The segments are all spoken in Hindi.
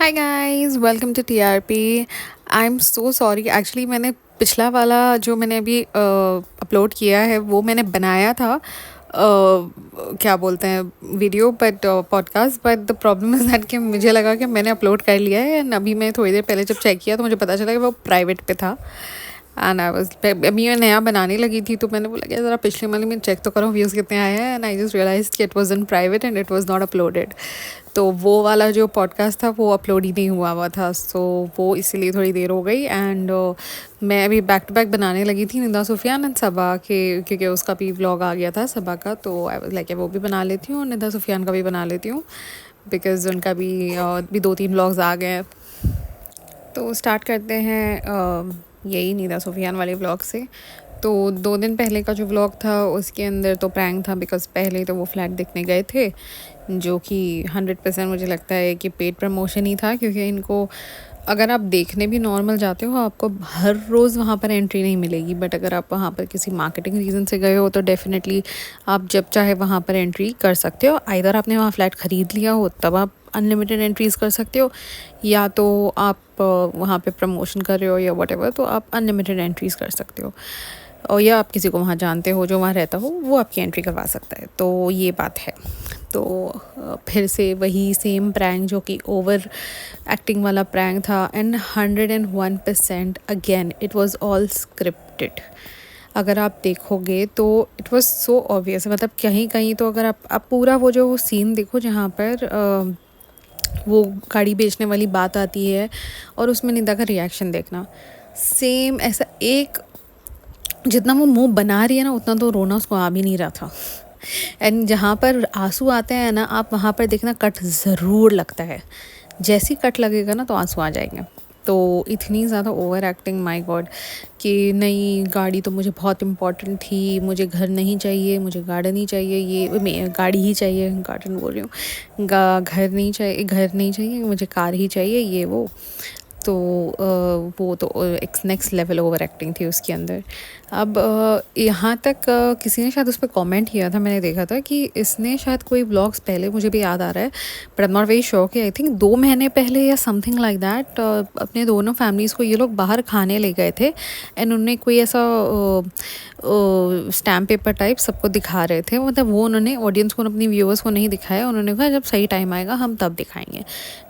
Hi guys, welcome to TRP. I am so sorry, actually मैंने पिछला वाला जो मैंने अभी अपलोड किया है वो मैंने बनाया था, क्या बोलते हैं, video but podcast. But the problem is that कि मुझे लगा कि मैंने अपलोड कर लिया है एंड अभी मैं थोड़ी देर पहले जब चेक किया तो मुझे पता चला कि वो प्राइवेट पे था। एंड आई वाज अभी मैं नया बनाने लगी थी तो मैंने बोला कि ज़रा पिछले वाले में चेक तो करो व्यूज़ कितने आए हैं। एंड आई जस्ट रियलाइज कि it was in private and it was not uploaded. तो वो वाला जो पॉडकास्ट था वो अपलोड ही नहीं हुआ था, सो वो इसीलिए थोड़ी देर हो गई। एंड मैं अभी बैक टू बैक बनाने लगी थी निदा सुफियान एंड सबा के, क्योंकि उसका भी व्लॉग आ गया था सबा का, तो आई वाज लाइक वो भी बना लेती हूँ और निदा सुफियान का भी बना लेती हूँ बिकॉज उनका भी 2-3 व्लॉग्स आ गए हैं। तो स्टार्ट करते हैं यही निदा सुफियान वाले व्लॉग से। तो 2 दिन पहले का जो व्लॉग था उसके अंदर तो प्रैंक था, बिकॉज़ पहले तो वो फ्लैट देखने गए थे जो कि 100% मुझे लगता है कि पेड प्रमोशन ही था, क्योंकि इनको अगर आप देखने भी नॉर्मल जाते हो आपको हर रोज़ वहाँ पर एंट्री नहीं मिलेगी, बट अगर आप वहाँ पर किसी मार्केटिंग रीज़न से गए हो तो डेफ़िनेटली आप जब चाहे वहाँ पर एंट्री कर सकते हो। आइदर आपने वहाँ फ्लैट ख़रीद लिया हो तब आप अनलिमिटेड एंट्रीज़ कर सकते हो, या तो आप वहाँ पे प्रमोशन कर रहे हो या वट एवर, तो आप अनलिमिटेड एंट्रीज़ कर सकते हो। और या आप किसी को वहाँ जानते हो जो वहाँ रहता हो वो आपकी एंट्री करवा सकता है, तो ये बात है। तो फिर से वही सेम प्रैंक जो कि ओवर एक्टिंग वाला प्रैंक था, and 101% again it was all scripted. अगर आप देखोगे तो इट वाज सो ऑब्वियस, मतलब कहीं कहीं तो अगर आप पूरा वो जो सीन देखो जहाँ पर वो गाड़ी बेचने वाली बात आती है और उसमें निदा का रिएक्शन देखना, सेम ऐसा एक, जितना वो मुंह बना रही है ना उतना तो रोना उसको आ भी नहीं रहा था। एंड जहाँ पर आंसू आते हैं ना, आप वहाँ पर देखना कट ज़रूर लगता है, जैसी कट लगेगा ना तो आंसू आ जाएंगे। तो इतनी ज़्यादा ओवर एक्टिंग, माय गॉड, कि नहीं गाड़ी तो मुझे बहुत इम्पोर्टेंट थी, मुझे घर नहीं चाहिए, मुझे गार्डन ही चाहिए, ये गाड़ी ही चाहिए, गार्डन बोल रही हूँ, घर नहीं चाहिए, मुझे कार ही चाहिए, ये वो। तो वो तो एक नेक्स्ट लेवल ओवर एक्टिंग थी उसके अंदर। अब यहाँ तक किसी ने शायद उस पर कॉमेंट किया था, मैंने देखा था कि इसने शायद कोई व्लॉग्स पहले, मुझे भी याद आ रहा है but I am not very sure, कि आई थिंक 2 महीने पहले या समथिंग लाइक दैट अपने दोनों फैमिलीज़ को ये लोग बाहर खाने ले गए थे। एंड उन्होंने कोई ऐसा स्टैम्प पेपर टाइप सबको दिखा रहे थे, मतलब वो उन्होंने ऑडियंस को, अपनी व्यूअर्स को नहीं दिखाया, उन्होंने कहा जब सही टाइम आएगा हम तब दिखाएंगे।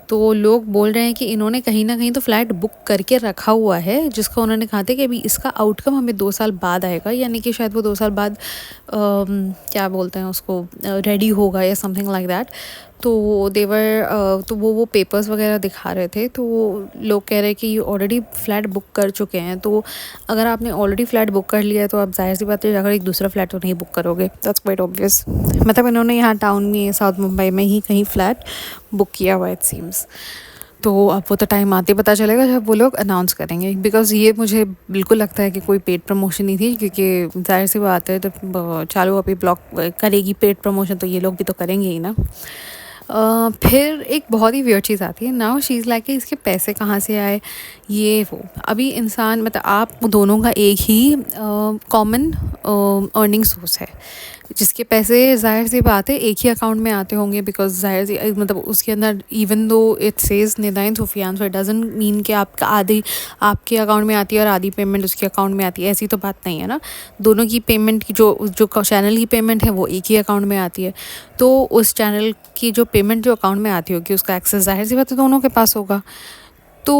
तो लोग बोल रहे हैं कि इन्होंने कहीं ना कहीं तो फ़्लैट बुक करके रखा हुआ है, जिसका उन्होंने कहा था कि अभी इसका आउटकम हमें 2 साल बाद आएगा, यानी कि शायद वो 2 साल बाद क्या बोलते हैं उसको, रेडी होगा या समथिंग लाइक दैट। तो देवर तो वो पेपर्स वगैरह दिखा रहे थे, तो लोग कह रहे हैं कि ये ऑलरेडी फ़्लैट बुक कर चुके हैं। तो अगर आपने ऑलरेडी फ़्लैट बुक कर लिया है तो आप जाहिर सी बात है अगर एक दूसरा फ्लैट तो नहीं बुक करोगे, दैट्स क्वाइट ऑब्वियस। मतलब इन्होंने यहाँ टाउन में, साउथ मुंबई में ही कहीं फ़्लैट बुक किया हुआ इट सीम्स। तो अब वो तो टाइम आते पता चलेगा जब वो लोग अनाउंस करेंगे, बिकॉज़ ये मुझे बिल्कुल लगता है कि कोई पेड प्रमोशन नहीं थी, क्योंकि जाहिर सी बात है तो चालू अभी ब्लॉग करेगी पेड प्रमोशन तो ये लोग भी तो करेंगे ही ना। फिर एक बहुत ही वियर्ड चीज़ आती है, नाउ शी इज़ लाइक कि इसके पैसे कहाँ से आए, ये वो। अभी इंसान, मतलब आप दोनों का एक ही कॉमन अर्निंग सोर्स है, जिसके पैसे ज़ाहिर सी बात है एक ही अकाउंट में आते होंगे, बिकॉज ज़ाहिर सी मतलब उसके अंदर इवन दो इट सेज निदाइन सुफियान, सो इट डजंट मीन कि आपका आधी आपके अकाउंट में आती है और आधी पेमेंट उसके अकाउंट में आती है, ऐसी तो बात नहीं है ना। दोनों की पेमेंट की जो जो चैनल की पेमेंट है वो एक ही अकाउंट में आती है, तो उस चैनल की जो पेमेंट जो अकाउंट में आती होगी उसका एक्सेस ज़ाहिर सी बात है दोनों के पास होगा। तो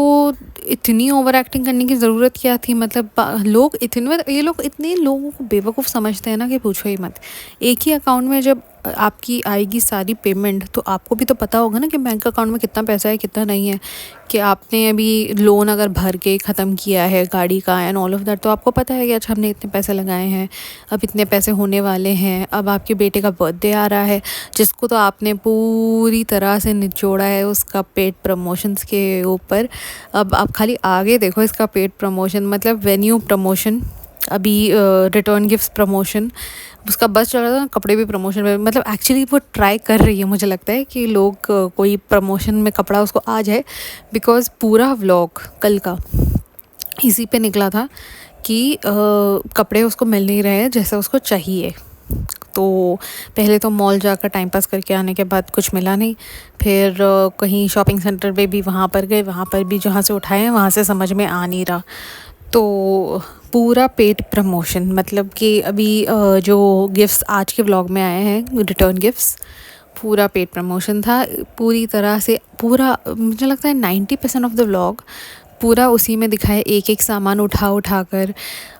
इतनी ओवर एक्टिंग करने की ज़रूरत क्या थी, मतलब लोग इतने, मतलब ये लोग इतने लोगों को बेवकूफ़ समझते हैं ना कि पूछो ही मत। एक ही अकाउंट में जब आपकी आएगी सारी पेमेंट तो आपको भी तो पता होगा ना कि बैंक अकाउंट में कितना पैसा है कितना नहीं है, कि आपने अभी लोन अगर भर के ख़त्म किया है गाड़ी का एंड ऑल ऑफ दैट, तो आपको पता है कि अच्छा हमने इतने पैसे लगाए हैं, अब इतने पैसे होने वाले हैं, अब आपके बेटे का बर्थडे आ रहा है जिसको तो आपने पूरी तरह से निचोड़ा है उसका पेड प्रमोशंस के ऊपर। अब आप खाली आगे देखो इसका पेड प्रमोशन, मतलब वेन्यू प्रमोशन, अभी रिटर्न गिफ्ट्स प्रमोशन, उसका बस चल रहा था, कपड़े भी प्रमोशन में, मतलब एक्चुअली वो ट्राई कर रही है, मुझे लगता है कि लोग कोई प्रमोशन में कपड़ा उसको आ जाए, बिकॉज़ पूरा व्लॉग कल का इसी पे निकला था कि कपड़े उसको मिल नहीं रहे हैं जैसे उसको चाहिए। तो पहले तो मॉल जाकर टाइम पास करके आने के बाद कुछ मिला नहीं, फिर कहीं शॉपिंग सेंटर पे भी वहाँ पर गए, वहाँ पर भी जहाँ से उठाए वहाँ से समझ में आ नहीं रहा। तो पूरा पेड प्रमोशन, मतलब कि अभी जो गिफ्ट्स आज के व्लॉग में आए हैं, रिटर्न गिफ्ट्स, पूरा पेड प्रमोशन था पूरी तरह से। पूरा मुझे लगता है 90% ऑफ द व्लॉग पूरा उसी में दिखाया, एक एक सामान उठा उठा कर।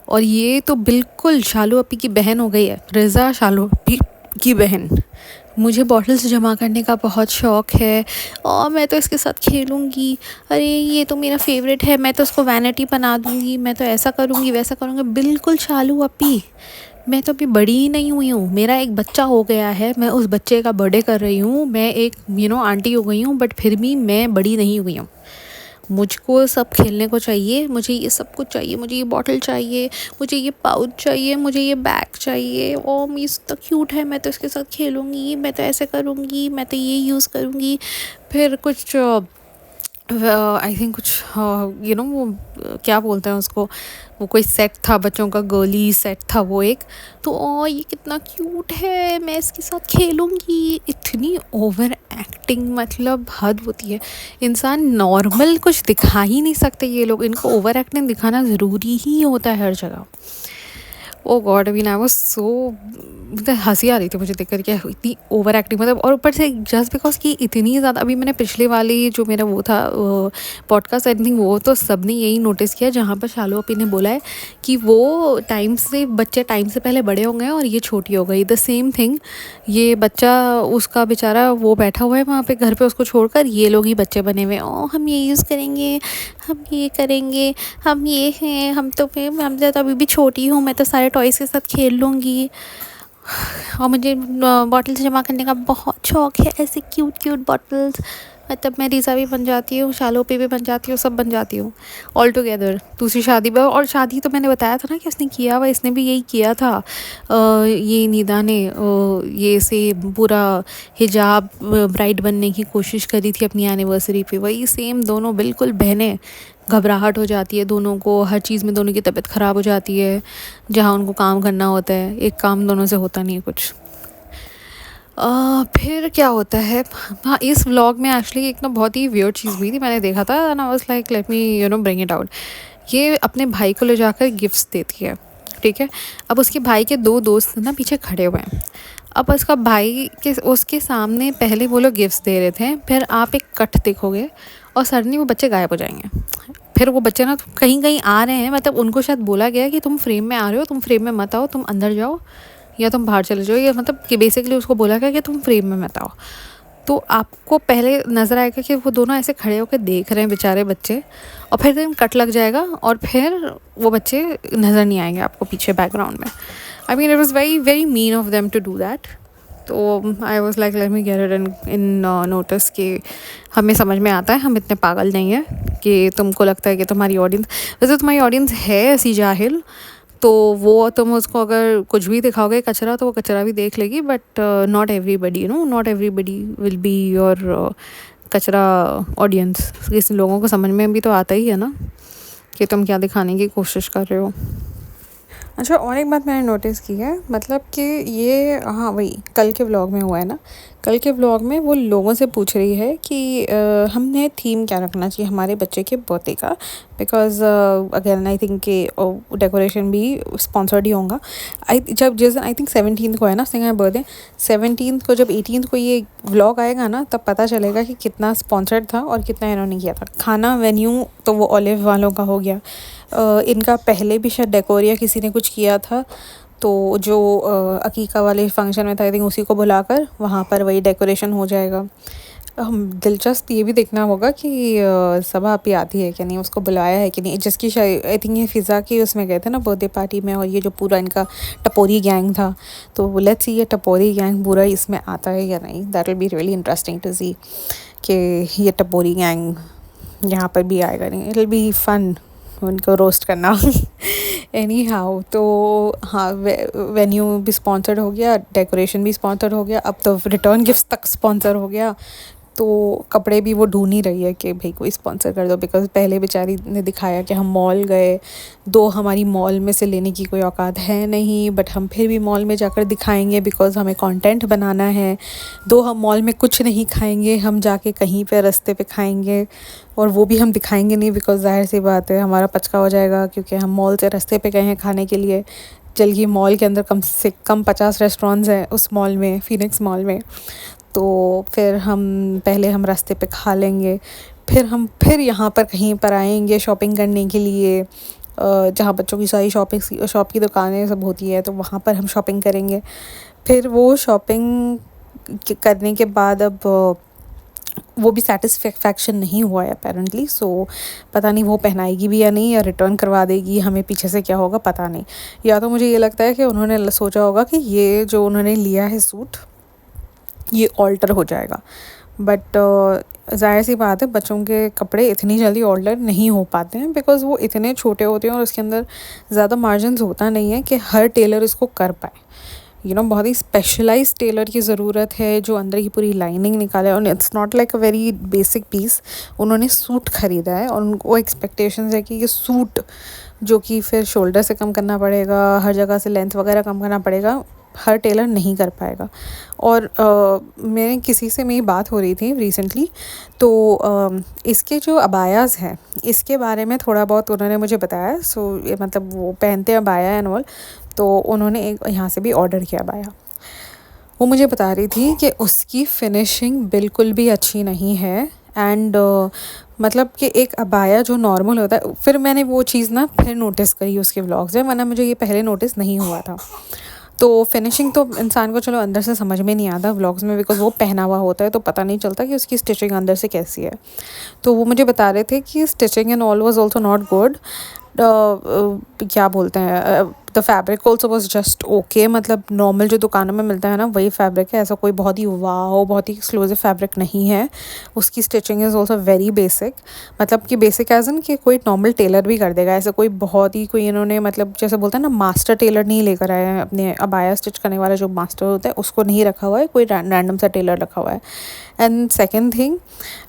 और ये तो बिल्कुल शालू अपी की बहन हो गई है, रज़ा शालू अपी की बहन। मुझे बॉटल्स जमा करने का बहुत शौक़ है और मैं तो इसके साथ खेलूँगी, अरे ये तो मेरा फेवरेट है, मैं तो उसको वैनिटी बना दूँगी, मैं तो ऐसा करूँगी वैसा करूँगी। बिल्कुल शालू अपी, मैं तो अभी बड़ी ही नहीं हुई हूँ, मेरा एक बच्चा हो गया है, मैं उस बच्चे का बर्थडे कर रही हूँ, मैं एक आंटी हो गई हूँ, बट फिर भी मैं बड़ी नहीं हुई हूँ। मुझको सब खेलने को चाहिए, मुझे ये सब कुछ चाहिए, मुझे ये बॉटल चाहिए, मुझे ये पाउच चाहिए, मुझे ये बैग चाहिए। ओ मीस तो क्यूट है, मैं तो इसके साथ खेलूँगी, मैं तो ऐसे करूँगी, मैं तो ये यूज़ करूँगी। फिर कुछ आई थिंक कुछ वो क्या बोलते हैं उसको, वो कोई सेट था बच्चों का, गर्ली सेट था वो एक। तो ये कितना क्यूट है, मैं इसके साथ खेलूँगी। इतनी ओवर एक्टिंग, मतलब हद होती है। इंसान नॉर्मल कुछ दिखा ही नहीं सकते ये लोग, इनको ओवर एक्टिंग दिखाना ज़रूरी ही होता है हर जगह। ओ गॉड, अभी ना वो सो, मतलब हंसी आ रही थी मुझे देख कर के, इतनी ओवर एक्टिंग, मतलब। और ऊपर से जस्ट बिकॉज कि इतनी ज़्यादा, अभी मैंने पिछले वाली जो मेरा वो था पॉडकास्ट, आई थिंक वो तो सब ने यही नोटिस किया, जहाँ पर शालू अपी ने बोला है कि वो बच्चे टाइम से पहले बड़े हो गए और ये छोटी हो गई। द सेम थिंग, ये बच्चा उसका बेचारा वो बैठा हुआ है वहाँ पे घर पे उसको छोड़कर, ये लोग ही बच्चे बने हुए। ओ हम ये यूज़ करेंगे, हम ये करेंगे, हम ये हैं, हम तो अभी भी छोटी हूँ, मैं तो सारे टॉयज़ के साथ खेल लूँगी। और मुझे बॉटल्स जमा करने का बहुत शौक़ है, ऐसे क्यूट क्यूट बॉटल्स। मतलब मैं रीज़ा भी बन जाती हूँ, शालू पे भी बन जाती हूँ, सब बन जाती हूँ ऑल टुगेदर। दूसरी शादी पर, और शादी तो मैंने बताया था ना कि उसने किया हुआ, इसने भी यही किया था। ये निदा ने ये से पूरा हिजाब ब्राइड बनने की कोशिश करी थी अपनी एनिवर्सरी पे, वही सेम दोनों बिल्कुल बहनें। घबराहट हो जाती है दोनों को, हर चीज़ में दोनों की तबीयत ख़राब हो जाती है, जहाँ उनको काम करना होता है, एक काम दोनों से होता नहीं है कुछ। फिर क्या होता है, हाँ इस व्लॉग में एक्चुअली एक ना बहुत ही वियर्ड चीज़ हुई थी, मैंने देखा था and I was like let me bring it out. ये अपने भाई को ले जाकर गिफ्ट्स देती है, ठीक है। अब उसके भाई के दो दोस्त ना पीछे खड़े हुए हैं। अब उसका भाई के उसके सामने पहले वो लोग गिफ्ट्स दे रहे थे, फिर आप एक कट देखोगे और सडनली वो बच्चे गायब हो जाएंगे। फिर वो बच्चे ना कहीं कहीं आ रहे हैं, मतलब उनको शायद बोला गया कि तुम फ्रेम में आ रहे हो, तुम फ्रेम में मत आओ, तुम अंदर जाओ या तुम बाहर चले जाओ, या मतलब कि बेसिकली उसको बोला गया कि तुम फ्रेम में मत आओ। तो आपको पहले नज़र आएगा कि वो दोनों ऐसे खड़े होकर देख रहे हैं बेचारे बच्चे, और फिर दिन कट लग जाएगा और फिर वो बच्चे नज़र नहीं आएंगे आपको पीछे बैकग्राउंड में। I mean it was very very mean of them to do that. तो I was like let me get it in notice कि हमें समझ में आता है, हम इतने पागल नहीं हैं कि तुमको लगता है कि तुम्हारी ऑडियंस, वैसे तुम्हारी ऑडियंस है ऐसी जाहिल, तो वो तुम उसको अगर कुछ भी दिखाओगे कचरा, तो वो कचरा भी देख लेगी। But not everybody, not everybody will be your कचरा ऑडियंस। इस लोगों को समझ में भी तो आता ही है ना कि तुम क्या दिखाने की कोशिश कर रहे हो। अच्छा, और एक बात मैंने नोटिस की है, मतलब कि ये, हाँ वही कल के व्लॉग में हुआ है ना, कल के व्लॉग में वो लोगों से पूछ रही है कि हमने थीम क्या रखना चाहिए हमारे बच्चे के बर्थडे का, बिकॉज अगेन आई थिंक कि डेकोरेशन भी स्पॉन्सर्ड ही होगा। जब जिस दिन आई थिंक 17 को है ना उसने बर्थडे, 17 को, जब 18 को ये व्लॉग आएगा ना तब पता चलेगा कि कितना स्पॉन्सर्ड था और कितना इन्होंने किया था। खाना वेन्यू तो वो ऑलिव वालों का हो गया, इनका पहले भी शायद डेकोरिया किसी ने कुछ किया था, तो जो अकीका वाले फंक्शन में था आई थिंक उसी को बुलाकर वहाँ पर वही डेकोरेशन हो जाएगा। दिलचस्प ये भी देखना होगा कि सबा अपी आती है कि नहीं, उसको बुलाया है कि नहीं, जिसकी शायद आई थिंक ये फ़िज़ा की उसमें गए थे ना बर्थडे पार्टी में, और ये जो पूरा इनका टपोरी गैंग था, तो लेट्स सी ये टपोरी गैंग पूरा इसमें आता है या नहीं। That will be really interesting to see कि ये टपोरी गैंग यहाँ पर भी आएगा नहीं। इट विल बी फन उनको रोस्ट करना। एनी हाउ, तो हाँ वेन्यू भी स्पॉन्सर्ड हो गया, डेकोरेशन भी स्पॉन्सर्ड हो गया, अब तो रिटर्न गिफ्ट तक स्पॉन्सर हो गया। तो कपड़े भी वो ढूंढ ही रही है कि भाई कोई स्पॉन्सर कर दो, बिकॉज़ पहले बेचारी ने दिखाया कि हम मॉल गए, दो हमारी मॉल में से लेने की कोई औकात है नहीं, बट हम फिर भी मॉल में जाकर दिखाएंगे बिकॉज़ हमें कंटेंट बनाना है। दो हम मॉल में कुछ नहीं खाएंगे, हम जाके कहीं पे रास्ते पे खाएंगे, और वो भी हम दिखाएंगे नहीं बिकॉज़ ज़ाहिर सी बात है हमारा पचका हो जाएगा, क्योंकि हम मॉल से रास्ते पे गए हैं खाने के लिए। जबकि मॉल के अंदर कम से कम 50 रेस्टोरेंट्स हैं उस मॉल में, फ़ीनिक्स मॉल में। तो फिर पहले हम रास्ते पे खा लेंगे, फिर यहाँ पर कहीं पर आएंगे शॉपिंग करने के लिए, जहाँ बच्चों की सारी शॉप की दुकानें सब होती है, तो वहाँ पर हम शॉपिंग करेंगे। फिर वो शॉपिंग करने के बाद अब वो भी सेटिस्फेक्शन नहीं हुआ है अपेरेंटली, सो पता नहीं वो पहनाएगी भी या नहीं, या रिटर्न करवा देगी, हमें पीछे से क्या होगा पता नहीं। या तो मुझे ये लगता है कि उन्होंने सोचा होगा कि ये जो उन्होंने लिया है सूट ये ऑल्टर हो जाएगा, बट ज़ाहिर सी बात है बच्चों के कपड़े इतनी जल्दी ऑल्टर नहीं हो पाते हैं बिकॉज़ वो इतने छोटे होते हैं और उसके अंदर ज़्यादा मार्जिन्स होता नहीं है कि हर टेलर इसको कर पाए। बहुत ही स्पेशलाइज्ड टेलर की ज़रूरत है जो अंदर की पूरी लाइनिंग निकाले, और it's not like a very basic piece. उन्होंने सूट ख़रीदा है और उनको एक्सपेक्टेशंस है कि ये सूट जो कि फिर शोल्डर से कम करना पड़ेगा, हर जगह से लेंथ वगैरह कम करना पड़ेगा, हर टेलर नहीं कर पाएगा। और मैंने किसी से मेरी बात हो रही थी रिसेंटली, तो इसके जो अबायाज़ हैं इसके बारे में थोड़ा बहुत उन्होंने मुझे बताया। सो ये मतलब वो पहनते हैं अबाया एंड ऑल, तो उन्होंने एक यहाँ से भी ऑर्डर किया अबाया। वो मुझे बता रही थी कि उसकी फिनिशिंग बिल्कुल भी अच्छी नहीं है, एंड मतलब कि एक अबाया जो नॉर्मल होता है, फिर मैंने वो चीज़ ना फिर नोटिस करी उसके व्लॉग्स में, वरना मुझे ये पहले नोटिस नहीं हुआ था। तो फिनिशिंग तो इंसान को चलो अंदर से समझ में नहीं आता व्लॉग्स में, बिकॉज़ वो पहना हुआ होता है तो पता नहीं चलता कि उसकी स्टिचिंग अंदर से कैसी है। तो वो मुझे बता रहे थे कि stitching and all was also not good. क्या बोलते हैं, the fabric also was just okay, मतलब नॉर्मल जो दुकानों में मिलता है ना वही फैब्रिक है, ऐसा कोई बहुत ही वाओ बहुत ही एक्सक्लूसिव फैब्रिक नहीं है। उसकी stitching is also very basic, मतलब कि बेसिक एज इन कि कोई नॉर्मल टेलर भी कर देगा, ऐसा कोई बहुत ही कोई इन्होंने मतलब जैसे बोलते हैं ना मास्टर टेलर नहीं लेकर आए हैं अपने अबाया स्टिच करने वाला जो मास्टर होता है उसको नहीं रखा हुआ है, कोई रैंडम सा टेलर रखा हुआ है। And second thing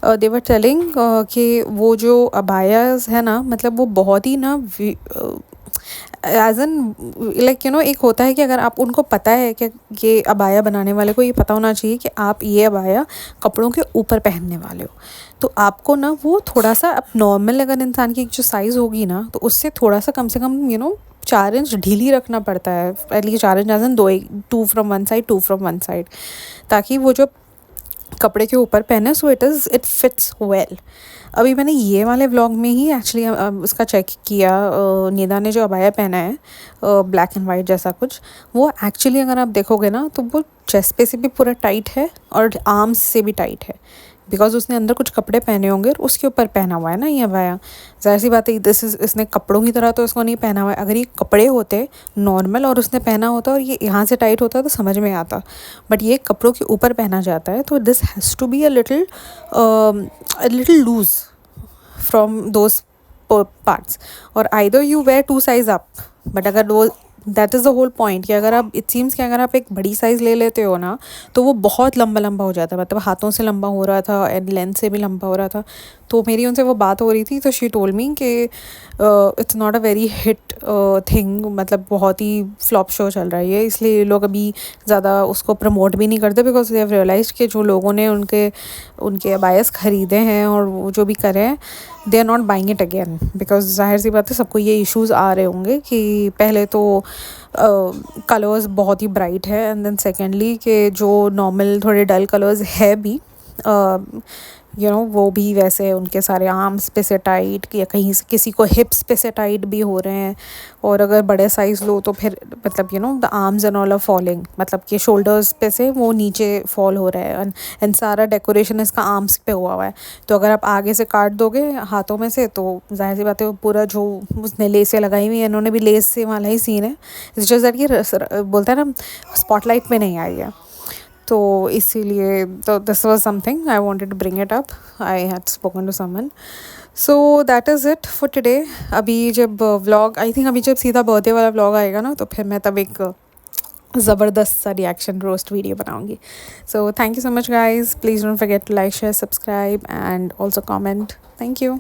they were telling कि वो जो अबायाज है ना, मतलब वो बहुत ही ना एज एन लाइक एक होता है कि अगर आप उनको पता है कि ये अबाया बनाने वाले को ये पता होना चाहिए कि आप ये अबाया कपड़ों के ऊपर पहनने वाले हो, तो आपको ना वो थोड़ा सा अब नॉर्मल अगर इंसान की जो साइज़ होगी ना तो उससे थोड़ा सा कम से कम 4 इंच ढीली रखना पड़ता है, at least 4 inch as an 2 from one side 2 from one side, ताकि वो जो कपड़े के ऊपर पहने सो इट फिट्स वेल। अभी मैंने ये वाले व्लॉग में ही एक्चुअली उसका चेक किया, निदा ने जो अबाया पहना है ब्लैक एंड वाइट जैसा कुछ, वो एक्चुअली अगर आप देखोगे ना तो वो चेस्ट पे से भी पूरा टाइट है और आर्म्स से भी टाइट है, बिकॉज उसने अंदर कुछ कपड़े पहने होंगे और उसके ऊपर पहना हुआ है ना ये अबाया। ज़ाहिर सी बात है इसने कपड़ों की तरह तो इसको नहीं पहना हुआ है, अगर ये कपड़े होते नॉर्मल और उसने पहना होता और ये यहाँ से टाइट होता तो समझ में आता, बट ये कपड़ों के ऊपर पहना जाता है, तो this has to be a little loose from those parts, और either you wear 2 size up, but अगर वो that is the whole point कि अगर आप इट सीम्स कि अगर आप एक बड़ी साइज़ ले लेते हो ना तो वो बहुत लंबा लंबा हो जाता है, मतलब हाथों से लंबा हो रहा था एंड लेंथ से भी लंबा हो रहा था। तो मेरी उनसे वो बात हो रही थी, तो शी टोल्ड मी कि it's not a very hit thing, मतलब बहुत ही फ्लॉप शो चल रहा है ये, इसलिए लोग अभी ज़्यादा उसको प्रमोट भी नहीं करते, बिकॉज दे हैव रियलाइज कि जो लोगों ने उनके अबायस ख़रीदे हैं और वो जो भी करे हैं they are not buying it again, because जाहिर सी बात है सबको ये इश्यूज़ आ रहे होंगे कि पहले तो कलर्स बहुत ही ब्राइट है, एंड देन सेकेंडली कि जो नॉर्मल थोड़े डल कलर्स है भी वो भी वैसे उनके सारे आर्म्स पे से टाइट, या कहीं से किसी को हिप्स पे से टाइट भी हो रहे हैं, और अगर बड़े साइज़ लो तो फिर मतलब the arms and all are falling, मतलब कि शोल्डर्स पे से वो नीचे फॉल हो रहा है, एंड सारा डेकोरेशन इसका आर्म्स पे हुआ है। तो अगर आप आगे से काट दोगे हाथों में से तो जाहिर सी बात है वो पूरा जो उसने लेसें लगाई हुई है, इन्होंने भी लेस से वाला ही सीन है, इट्स जस्ट दैट ये बोलता है ना स्पॉटलाइट में नहीं आई है, तो इसीलिए तो this was something I wanted to bring it up, I had spoken to someone, so that is it for today. अभी जब व्लॉग आई थिंक अभी जब सीधा बर्थडे वाला व्लॉग आएगा ना तो फिर मैं तब एक ज़बरदस्त सा रिएक्शन रोस्ट वीडियो बनाऊँगी। So thank you so much guys, please don't forget to like share subscribe and also comment. Thank you.